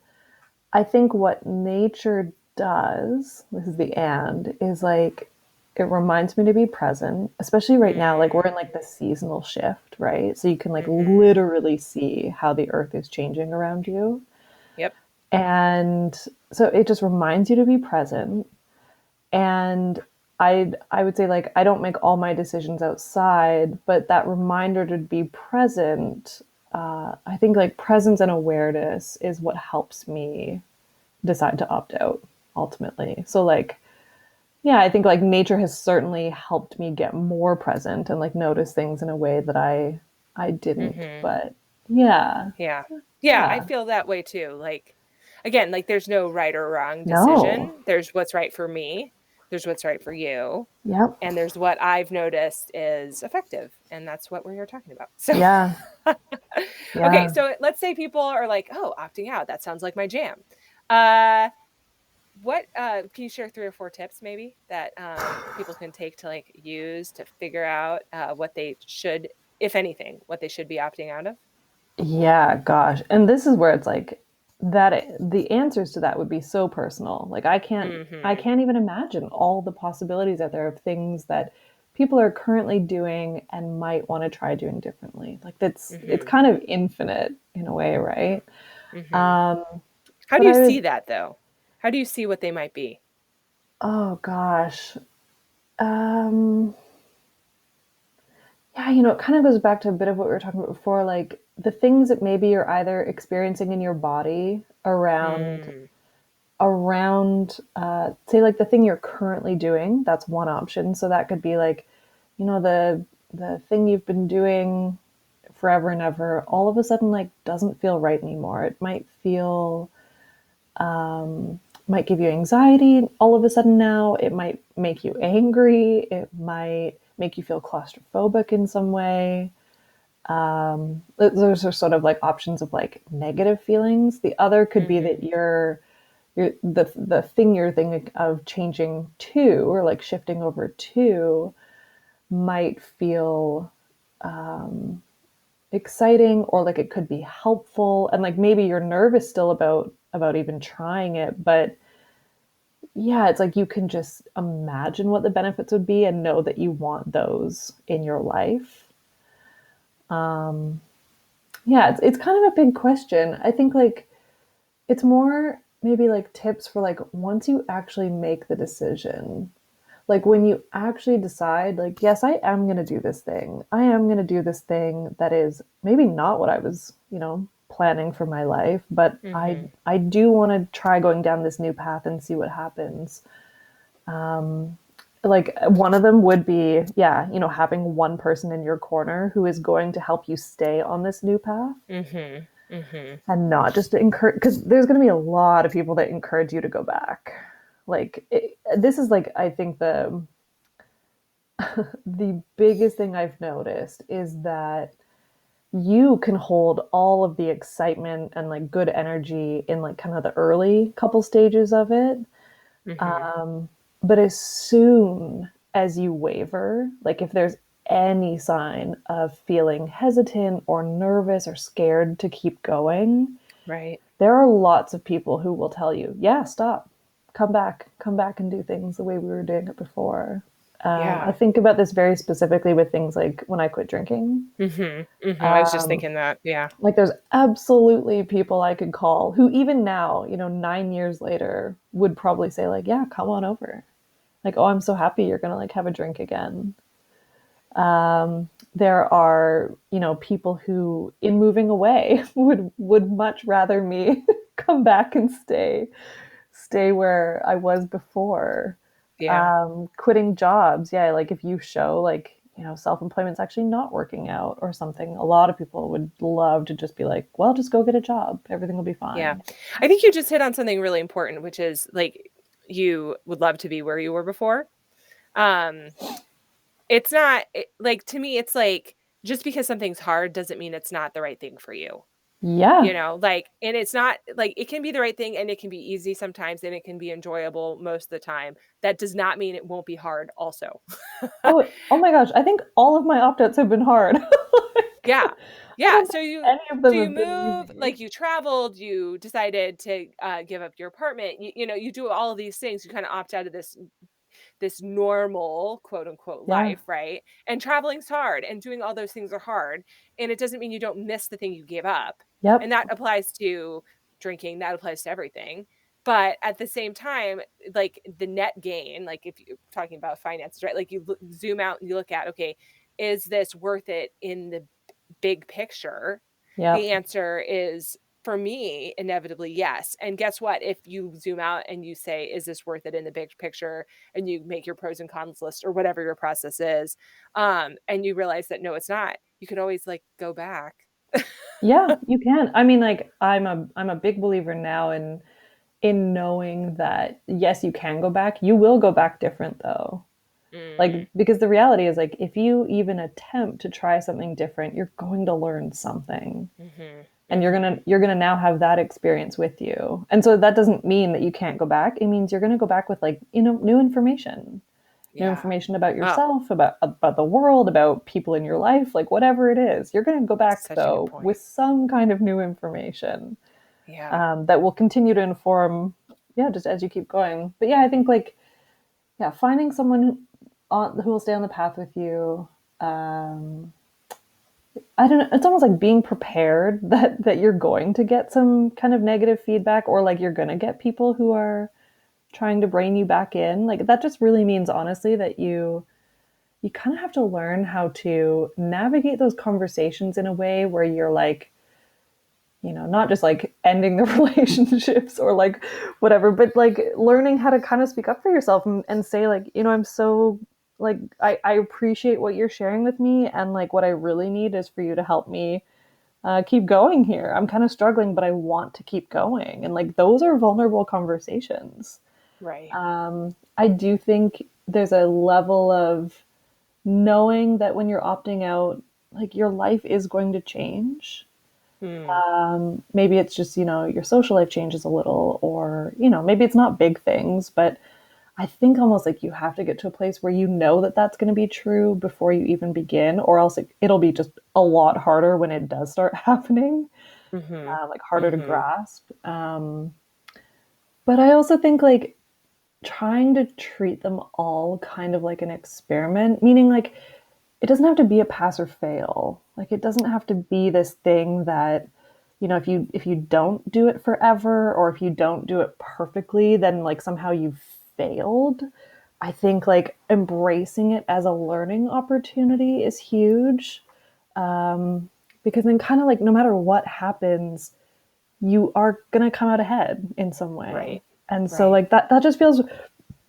I think what nature does, this is the and, is like it reminds me to be present, especially right now. Like we're mm, in like the seasonal shift, right? So you can like mhm. literally see how the earth is changing around you. Yep. And so it just reminds you to be present. And I would say like I don't make all my decisions outside, but that reminder to be present, I think like presence and awareness is what helps me decide to opt out ultimately. So like yeah, I think like nature has certainly helped me get more present and like notice things in a way that I didn't. Mhm. But yeah, Yeah. Yeah, I yeah. feel that way too. Like, again, like there's no right or wrong No. decision. There's what's right for me. There's what's right for you. Yep. And there's what I've noticed is effective, and that's what we're here talking about. So, Yeah. okay, Yeah. so let's say people are like, "Oh, opting out, that sounds like my jam." Uh, what can you share 3 or 4 tips maybe that people can take to like use to figure out what they should, if anything, what they should be opting out of? Yeah, gosh. And this is where it's like that the answers to that would be so personal. Like I Mhm. can't even imagine all the possibilities out there of things that people are currently doing and might want to try doing differently. Like it's Mhm. kind of infinite in a way, right? Mhm. Um, How do but you I would, see that though? How do you see what they might be? oh gosh, um, yeah, you know, it kind of goes back to a bit of what we were talking about before, like the things that maybe you're either experiencing in your body Mm. around say like the thing you're currently doing. That's one option. So that could be like, you know, the thing you've been doing forever and ever all of a sudden like doesn't feel right anymore. It might feel might give you anxiety all of a sudden now. It might make you angry. It might make you feel claustrophobic in some way. Those are sort of like options of like negative feelings. The other could be that Mhm. you're the thing you're thinking of changing to or like shifting over to might feel exciting or like it could be helpful, and like maybe you're nervous still about even trying it, but yeah, it's like you can just imagine what the benefits would be and know that you want those in your life. Yeah, it's kind of a big question. I think like it's more maybe like tips for like once you actually make the decision, like when you actually decide like yes, I am going to do this thing, I am going to do this thing that is maybe not what I was, you know, planning for my life, but i Mhm. i do want to try going down this new path and see what happens. Like one of them would be, yeah, you know, having one person in your corner who is going to help you stay on this new path Mhm. Mhm. and not just to encourage, because there's going to be a lot of people that encourage you to go back. Like this is like I think the biggest thing I've noticed is that you can hold all of the excitement and like good energy in like kind of the early couple stages of it. Mhm. But as soon as you waver, like if there's any sign of feeling hesitant or nervous or scared to keep going, Right. there are lots of people who will tell you, yeah, stop, come back and do things the way we were doing it before. I Yeah. think about this very specifically with things like when I quit drinking. Mhm. Mhm. I was just thinking that. Yeah. Like there's absolutely people I could call who even now, you know, 9 years later would probably say like, yeah, come on over. Like, oh, I'm so happy you're gonna like have a drink again. There are, you know, people who in moving away would much rather me come back and stay where I was before. Yeah. Quitting jobs, yeah, like if you show like, you know, self-employment's actually not working out or something, a lot of people would love to just be like, well, just go get a job, everything will be Yeah. fine. I think you just hit on something really important, which is like you would love to be where you were before. Um, it's not like to me, it's like just because something's hard doesn't mean it's not the right thing for you. Yeah. You know, like, and it's not like it can be the right thing and it can be easy sometimes and it can be enjoyable most of the time. That does not mean it won't be hard also. Oh my gosh, I think all of my opt-outs have been hard. Like, Yeah. I Yeah, don't so think you any of them so you have been move, easy. like, you traveled, you decided to, give up your apartment, you know, you do all of these things, you kinda opt out of this normal, quote, unquote, Yeah. "life," right? And traveling's hard, and doing all those things are hard, and it doesn't mean you don't miss the thing you gave up, and Yep. that applies to drinking, that applies to everything, but at the same time, like, the net gain, like, if you're talking about finances, right? Like, you zoom out and you look at, "Okay, is this worth it in the big picture?" The Yep. answer is, for me, inevitably yes. And guess what? If you zoom out and you say, is this worth it in the big picture? And you make your pros and cons list or whatever your process is, and you realize that no, it's not, you can always like go back. Yeah, you can. I mean, like, I'm a big believer now in knowing that yes, you can go back. You will go back different though. Like, Mm, because the reality is like if you even attempt to try something different, you're going to learn something. mhm, And mhm. you're gonna now have that experience with you. And so that doesn't mean that you can't go back. It means you're gonna go back with like, you know, new Yeah. information about Oh, yourself, about the world, about people in your life, like whatever it is. You're gonna go back such a good though with point. some kind of new information Yeah. that will continue to inform, yeah, just as you keep going. But yeah, I think like, yeah, finding someone who will stay on the path with you. Um, I don't know. It's almost like being prepared that you're going to get some kind of negative feedback, or like you're going to get people who are trying to rein you back in. Like that just really means honestly that you kind of have to learn how to navigate those conversations in a way where you're like, not just like ending the relationships or like whatever, but like learning how to kind of speak up for yourself and say like, I'm so like, I appreciate what you're sharing with me. And like, what I really need is for you to help me keep going here. I'm kind of struggling, but I want to keep going. And like, those are vulnerable conversations. Right. I do think there's a level of knowing that when you're opting out, like your life is going to change. Hmm. Maybe it's just, your social life changes a little, or, maybe it's not big things, but I think almost like you have to get to a place where you know that that's going to be true before you even begin, or else it'll be just a lot harder when it does start happening, Mm-hmm. like harder to Mm-hmm. grasp. But I also think like trying to treat them all kind of like an experiment, meaning like it doesn't have to be a pass or fail. Like it doesn't have to be this thing that, if you don't do it forever, or if you don't do it perfectly, then like somehow you failed. I think like embracing it as a learning opportunity is huge. Because then kind of like no matter what happens, you are going to come out ahead in some way. Right. And so Right. like that just feels,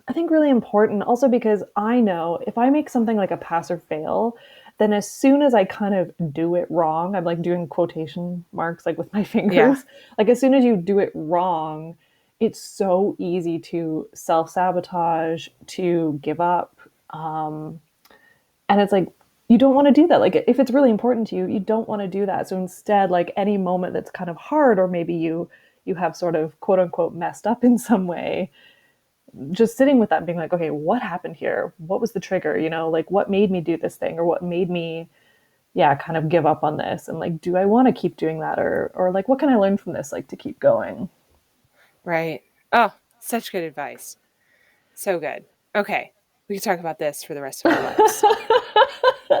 I think, really important. Also because I know if I make something like a pass or fail, then as soon as I kind of do it wrong, I'm like doing quotation marks like with my Yeah. fingers. Like as soon as you do it wrong, it's so easy to self-sabotage, to give up. And it's like you don't want to do that. Like if it's really important to you, you don't want to do that. So instead, like any moment that's kind of hard, or maybe you have sort of quote unquote messed up in some way, just sitting with that and being like, okay, what happened here? What was the trigger? Like what made me do this thing, or what made me, yeah, kind of give up on this? And like, do I want to keep doing that, or like, what can I learn from this, like to keep going? Right. Oh, such good advice. So good. Okay. We could talk about this for the rest of our lives.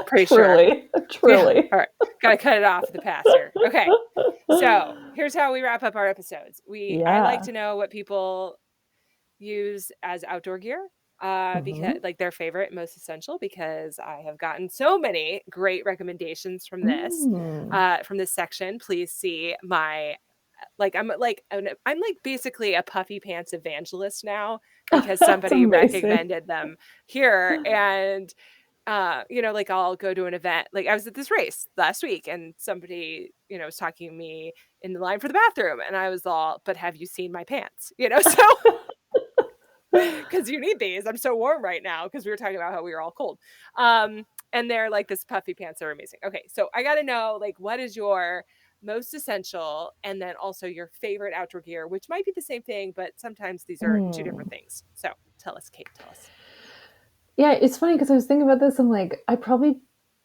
Pretty sure. Truly, Yeah. truly. All right. Got to cut it off at the pass here. Okay. So here's how we wrap up our episodes. I like Yeah. to know what people use as outdoor gear, because Mm-hmm. like their favorite, most essential, because I have gotten so many great recommendations Mm. from this section. Please see my like I'm like basically a puffy pants evangelist now because That's somebody amazing. recommended them here. And like I'll go to an event. Like I was at this race last week and somebody, was talking to me in the line for the bathroom and I was all, but have you seen my pants? So because you need these. I'm so warm right now because we were talking about how we were all cold. And they're like this puffy pants are amazing. Okay, so I got to know like what is your most essential and then also your favorite outdoor gear, which might be the same thing, but sometimes these are two different Mm. things. So tell us, Cait, tell us. Yeah, it's funny because I was thinking about this. I'm like, I probably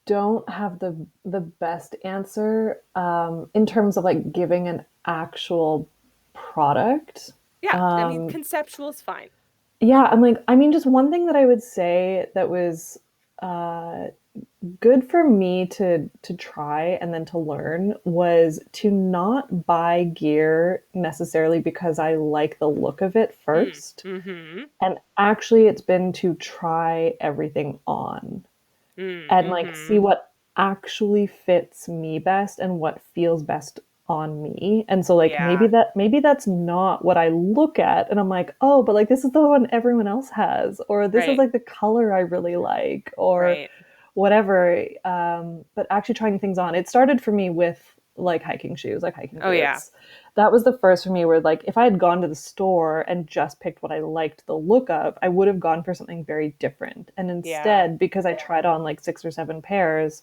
don't have the best answer in terms of like giving an actual product. Yeah, I mean, Um, conceptual is fine. yeah, I'm like, I mean, just one thing that I would say that was uh, good for me to try and then to learn was to not buy gear necessarily because I like the look of it Mm. first. Mm-hmm. And actually, it's been to try everything on Mm. and like see Mm-hmm. what actually fits me best and what feels best on me. And so like Yeah. maybe that's not what I look at and I'm like, "Oh, but like this is the one everyone else has," or this is Right. like the color I really like, or Right. whatever. But actually trying things on. It started for me with like hiking shoes, like hiking Oh yeah. boots. That was the first for me where like if I had gone to the store and just picked what I liked the look of, I would have gone for something very different. And Yeah. instead, because I tried on like 6 or 7 pairs,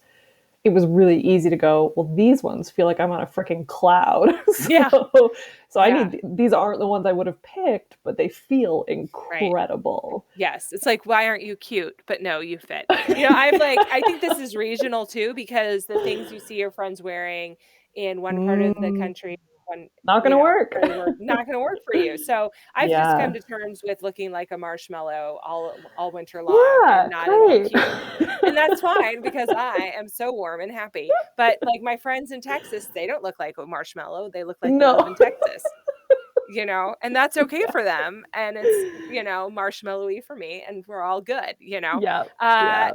it was really easy to go, well, these ones feel like I'm on a freaking cloud. Yeah. So I Yeah. need these aren't the ones I would have picked, but they feel Right. incredible. Yes, it's like, why aren't you cute? But no, you fit. I think this is regional too, because the things you see your friends wearing in one part of the Mm, country one, Not gonna work. very word, not gonna work for you. So I've just come Yeah. to terms with looking like a marshmallow all winter long and Yeah, not at all great. cute. And that's fine because I am so warm and happy. But like my friends in Texas, they don't look like a marshmallow. They look like they live No. in Texas. And that's okay Yeah. for them. And it's, marshmallowy for me, and we're all good, Yeah. Yeah.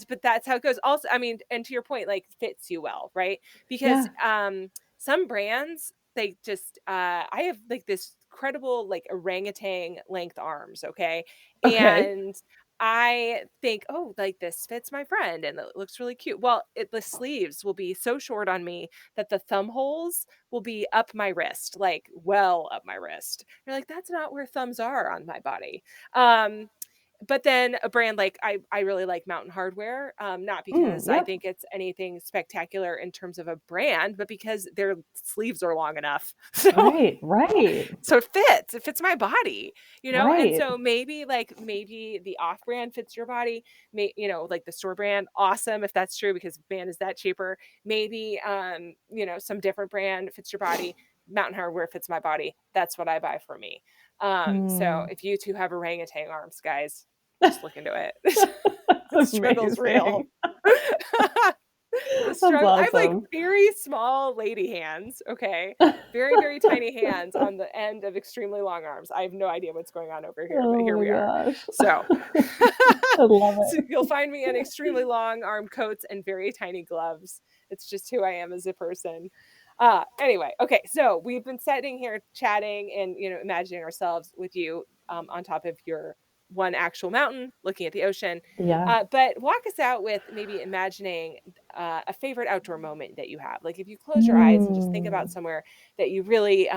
but that's how it goes. Also, I mean, and to your point, like fits you well, right? Because, Yeah. some brands, they just, I have like this incredible, like orangutan length arms. Okay. Okay. And I think, oh, like this fits my friend and it looks really cute. Well, the sleeves will be so short on me that the thumb holes will be up my wrist, like well up my wrist. You're like, that's not where thumbs are on my body. Um, but then a brand like I really like Mountain Hardwear, not because I Yep. think it's anything spectacular in terms of a brand, but because their sleeves are long enough. Right. Right. So it fits my body, and Right. so maybe the off brand fits your body, like the store brand, awesome if that's true because man, is that cheaper. Maybe some different brand fits your body. Mountain Hardwear fits my body. That's what I buy for me. So Mm. if you two have orangutan arms, guys, just look into it. The struggle's real. Amazing. The That's struggle, I have, like, awesome. very small lady hands, okay? Very, very tiny hands on the end of extremely long arms. I have no idea what's going on over here, but Oh here my we are. gosh. So I love so it. you'll find me in extremely long arm coats and very tiny gloves. It's just who I am as a person. Anyway, okay, so we've been sitting here chatting and, imagining ourselves with you, on top of your one actual mountain, looking at the ocean. Yeah. But walk us out with maybe imagining a favorite outdoor moment that you have. Like if you close your eyes and just think about Mm. somewhere that you really,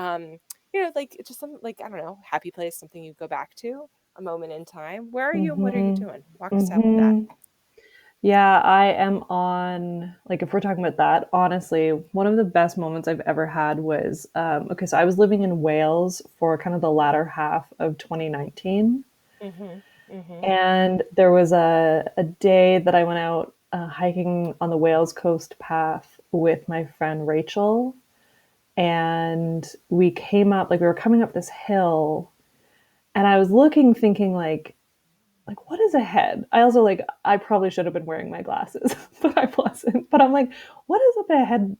like just some, like, I don't know, happy place, something you go back to, a moment in time. Where are you? What are you Mhm. doing? Walk us out with that. Mhm. Yeah, I am on like, if we're talking about that, honestly, one of the best moments I've ever had was, okay, so I was living in Wales for kind of the latter half of 2019, Mhm. Mhm. and there was a day that I went out, hiking on the Wales Coast path with my friend Rachel, and we came up like, we were coming up this hill, and I was looking thinking, like what is ahead? I also like I probably should have been wearing my glasses, but I wasn't. But I'm like, what is up ahead,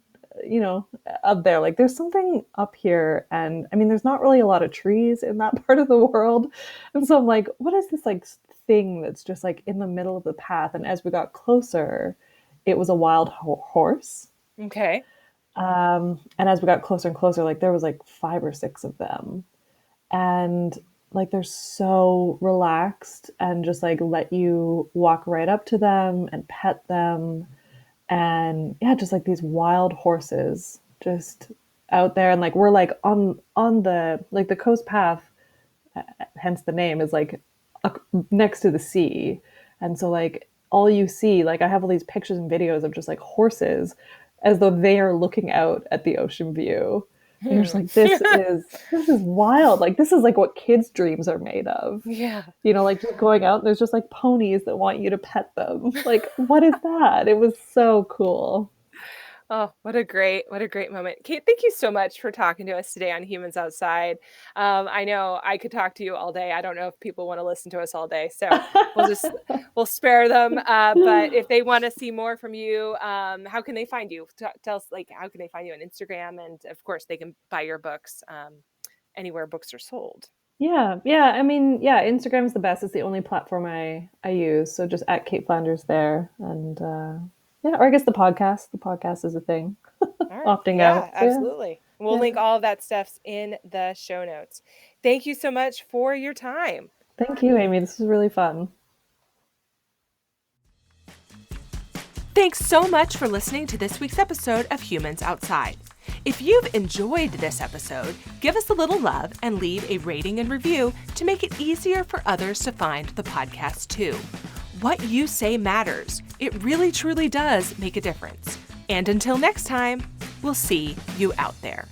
you know, up there? Like there's something up here, and I mean there's not really a lot of trees in that part of the world. And so I'm like, what is this like thing that's just like in the middle of the path? And as we got closer, it was a wild horse. Okay. And as we got closer and closer, like there was like five or six of them, and like they're so relaxed and just like let you walk right up to them and pet them. And yeah, just like these wild horses just out there, and like we're like on the like the coast path, hence the name, is like next to the sea. And so like all you see, like I have all these pictures and videos of just like horses as though they are looking out at the ocean view. And you're just Hmm. like, this is wild. Like this is like what kids' dreams are made of. Yeah. You know, like just going out and there's just like ponies that want you to pet them. Like, what is that? It was so cool. Oh, what a great moment. Kate, thank you so much for talking to us today on Humans Outside. I know I could talk to you all day. I don't know if people want to listen to us all day, so we'll just we'll spare them. But if they want to see more from you, how can they find you? Tell us, like, how can they find you on Instagram? And of course, they can buy your books anywhere books are sold. Yeah, yeah. I mean, yeah, Instagram's the best. It's the only platform I use. So just at Cait Flanders there, and yeah, or I guess the podcast. The podcast is a thing. All right. Opting out. Yeah, So yeah, absolutely. We'll link yeah. all of that stuff in the show notes. Thank you so much for your time. Thank you, Amy. This was really fun. Thanks so much for listening to this week's episode of Humans Outside. If you've enjoyed this episode, give us a little love and leave a rating and review to make it easier for others to find the podcast too. What you say matters. It really truly does make a difference. And until next time, we'll see you out there.